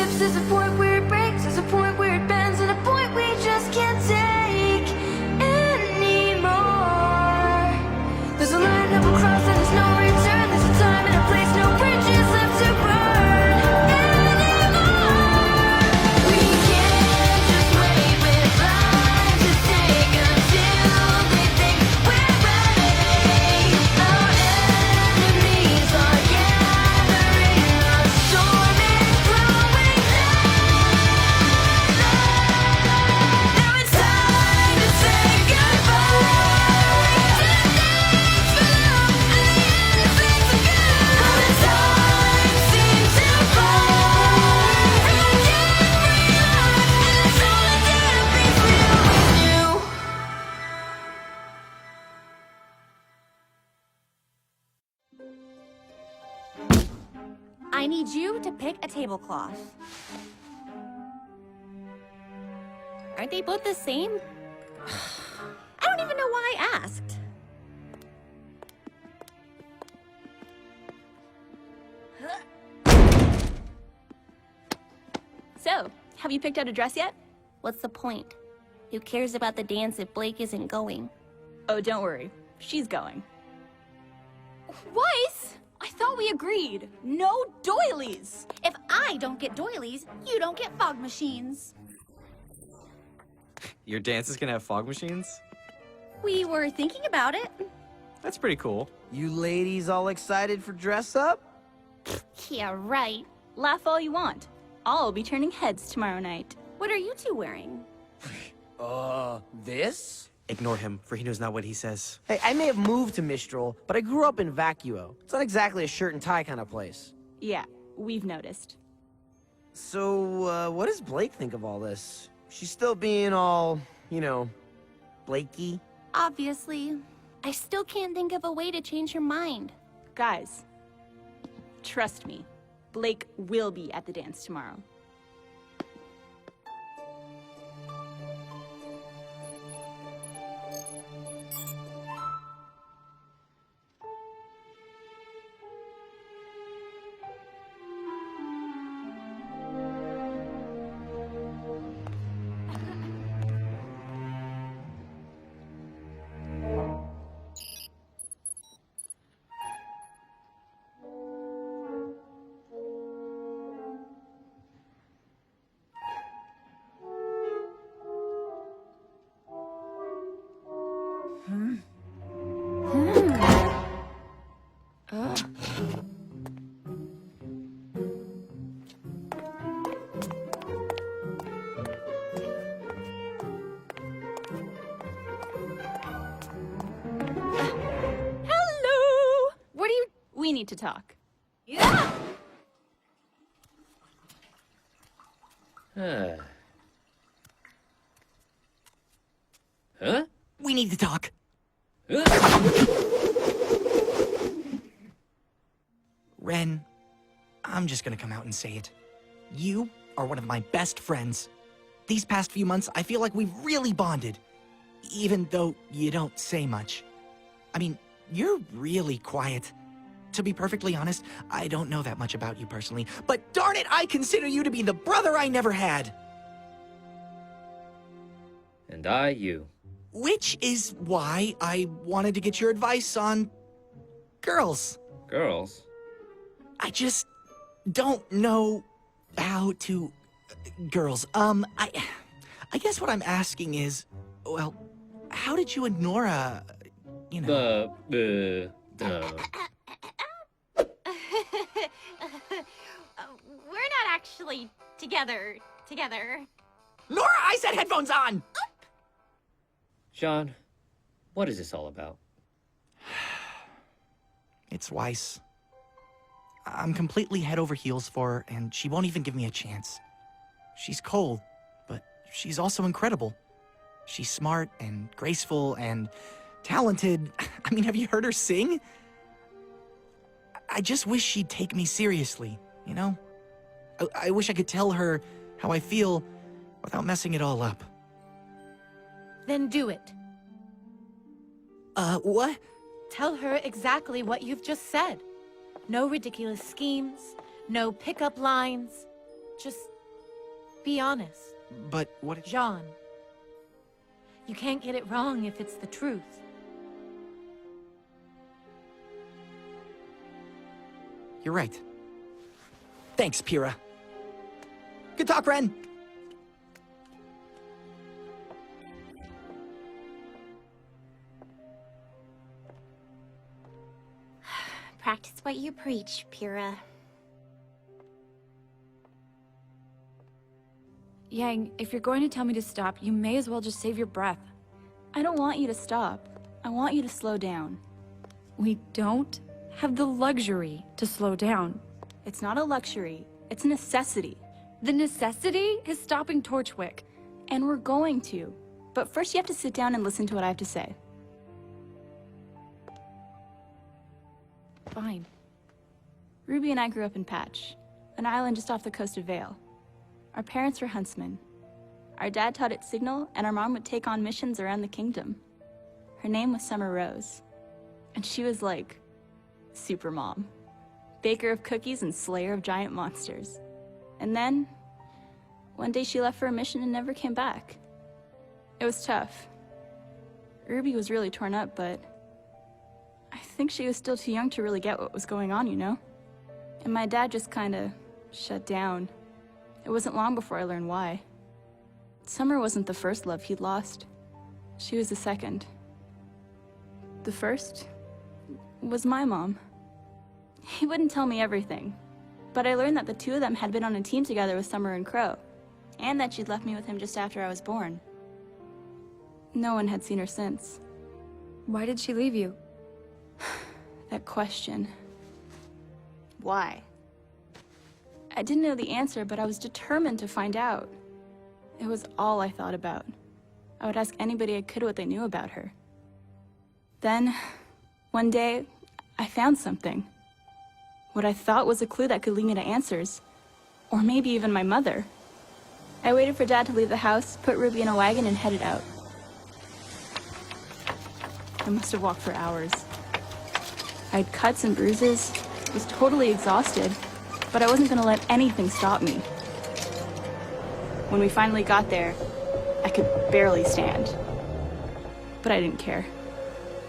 slips, there's a point where it breaks, there's a point where it bends, and a point we just can't take anymore. There's a line that we'll cross and there's no return. There's a time and a place, no bridges left to burn anymore. We can't just wait with lives to take until they think we're ready. Our enemies are gathering, our storm is growing loud. Now it's time to say goodbye to things for love and the innocence of good. All the time seems to fly, and I can't realize it's all a damn thing's real with you. I need you to pick a tablecloth. Aren't they both the same? I don't even know why I asked. So, have you picked out a dress yet? What's the point? Who cares about the dance if Blake isn't going? Oh, don't worry. She's going. Weiss! I thought we agreed. No doilies! If I don't get doilies, you don't get fog machines. Your dance is gonna have fog machines? We were thinking about it. That's pretty cool. You ladies all excited for dress up? Yeah, right. Laugh all you want. I'll be turning heads tomorrow night. What are you two wearing? This? Ignore him, for he knows not what he says. Hey, I may have moved to Mistral, but I grew up in Vacuo. It's not exactly a shirt and tie kind of place. Yeah, we've noticed. So, what does Blake think of all this? She's still being all, you know, Blakey? Obviously. I still can't think of a way to change her mind. Guys, trust me. Blake will be at the dance tomorrow. Hello! What do you... We need to talk. Yeah! Huh? We need to talk. Ren, I'm just gonna come out and say it. You are one of my best friends. These past few months, I feel like we've really bonded. Even though you don't say much. I mean, you're really quiet. To be perfectly honest, I don't know that much about you personally, but darn it, I consider you to be the brother I never had. And I you. Which is why I wanted to get your advice on girls. Girls? I just don't know how to... girls. I guess what I'm asking is, well, how did you and Nora, you know... We're not actually together. Nora, I said headphones on! Sean, what is this all about? It's Weiss. I'm completely head over heels for her, and she won't even give me a chance. She's cold, but she's also incredible. She's smart and graceful and talented. I mean, have you heard her sing? I just wish she'd take me seriously, you know? I wish I could tell her how I feel without messing it all up. Then do it. What? Tell her exactly what you've just said. No ridiculous schemes, no pickup lines. Just Be honest. But what if... Jean. You can't get it wrong if it's the truth. You're right. Thanks, Pyrrha. Good talk, Ren. Practice what you preach, Pyrrha. Yang, if you're going to tell me to stop, you may as well just save your breath. I don't want you to stop. I want you to slow down. We don't have the luxury to slow down. It's not a luxury. It's a necessity. The necessity is stopping Torchwick. And we're going to. But first you have to sit down and listen to what I have to say. Fine. Ruby and I grew up in Patch, an island just off the coast of Vale. Our parents were huntsmen. Our dad taught at Signal, and our mom would take on missions around the kingdom. Her name was Summer Rose, and she was like super mom. Baker of cookies and slayer of giant monsters. And then, one day she left for a mission and never came back. It was tough. Ruby was really torn up, but I think she was still too young to really get what was going on, you know? And my dad just kinda shut down. It wasn't long before I learned why. Summer wasn't the first love he'd lost. She was the second. The first was my mom. He wouldn't tell me everything, but I learned that the two of them had been on a team together with Summer and Crow, and that she'd left me with him just after I was born. No one had seen her since. Why did she leave you? That question. Why? I didn't know the answer, but I was determined to find out. It was all I thought about. I would ask anybody I could what they knew about her. Then, one day, I found something. What I thought was a clue that could lead me to answers. Or maybe even my mother. I waited for Dad to leave the house, put Ruby in a wagon, and headed out. I must have walked for hours. I had cuts and bruises, was totally exhausted, but I wasn't gonna let anything stop me. When we finally got there, I could barely stand. But I didn't care.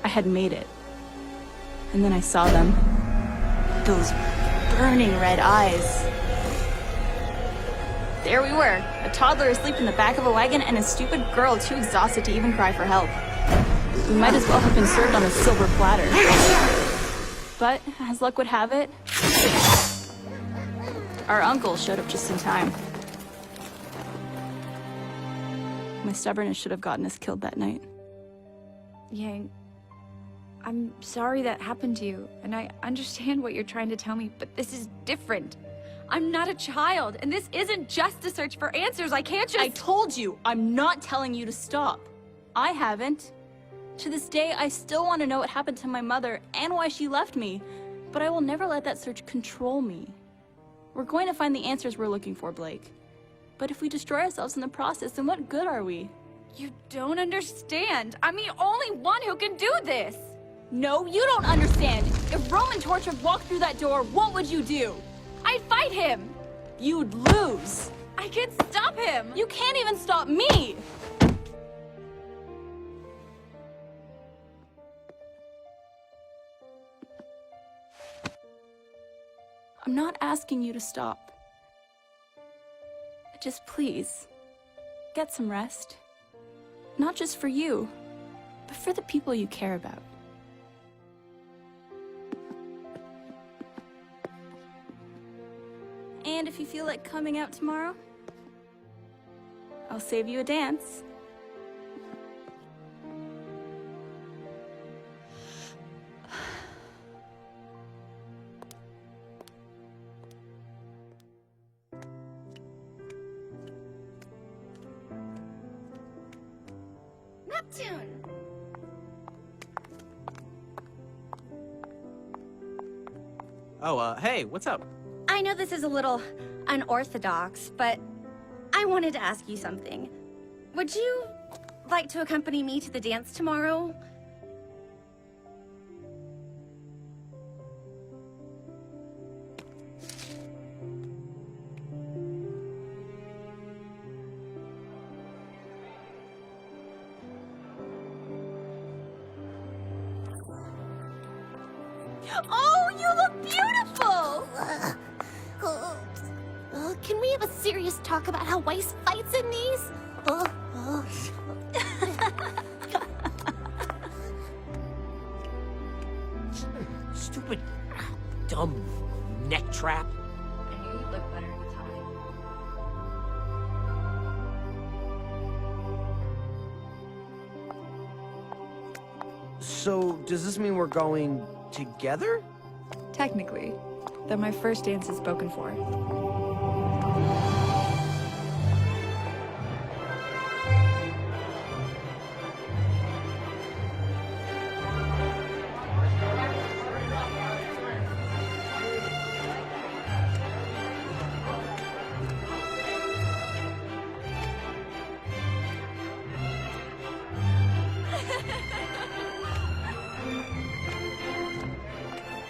I had made it. And then I saw them. Those burning red eyes. There we were, a toddler asleep in the back of a wagon and a stupid girl too exhausted to even cry for help. We might as well have been served on a silver platter. But, as luck would have it, our uncle showed up just in time. My stubbornness should have gotten us killed that night. Yang, I'm sorry that happened to you, and I understand what you're trying to tell me, but this is different. I'm not a child, and this isn't just a search for answers. I can't just— I told you, I'm not telling you to stop. I haven't. To this day, I still want to know what happened to my mother and why she left me, but I will never let that search control me. We're going to find the answers we're looking for, Blake. But if we destroy ourselves in the process, then what good are we? You don't understand. I'm the only one who can do this. No, you don't understand. If Roman Torchwick walked through that door, what would you do? I'd fight him. You'd lose. I can't stop him. You can't even stop me. I'm not asking you to stop. Just please, get some rest. Not just for you, but for the people you care about. And if you feel like coming out tomorrow, I'll save you a dance. Neptune! Oh, hey, what's up? I know this is a little unorthodox, but I wanted to ask you something. Would you like to accompany me to the dance tomorrow? Oh, you look beautiful! Can we have a serious talk about how Weiss fights in these? Stupid, dumb neck trap. I knew you'd look better in a tie. So, does this mean we're going together? Technically, though my first dance is spoken for.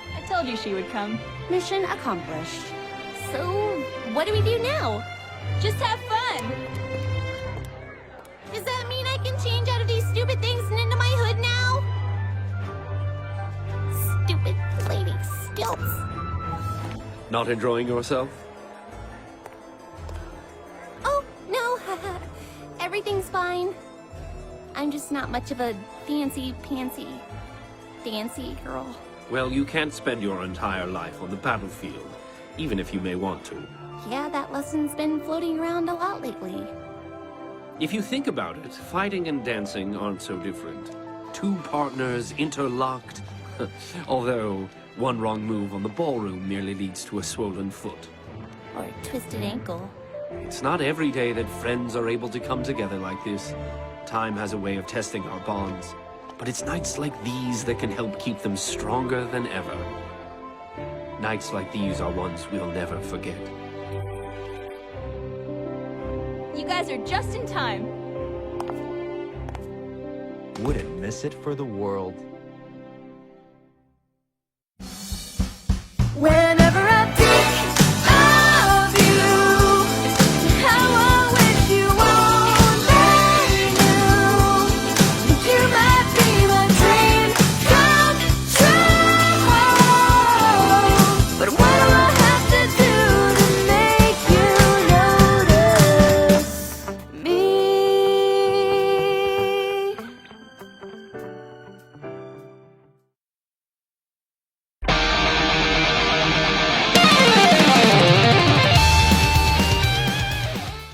I told you she would come. Mission accomplished. So, what do we do now? Just have fun! Does that mean I can change out of these stupid things and into my hood now? Stupid lady stilts. Not enjoying yourself? Oh, no. Everything's fine. I'm just not much of a fancy-pantsy dancy girl. Well, you can't spend your entire life on the battlefield, even if you may want to. Yeah, that lesson's been floating around a lot lately. If you think about it, fighting and dancing aren't so different. Two partners interlocked. Although, one wrong move on the ballroom merely leads to a swollen foot. Or a twisted ankle. It's not every day that friends are able to come together like this. Time has a way of testing our bonds. But it's nights like these that can help keep them stronger than ever. Nights like these are ones we'll never forget. You guys are just in time. Wouldn't miss it for the world.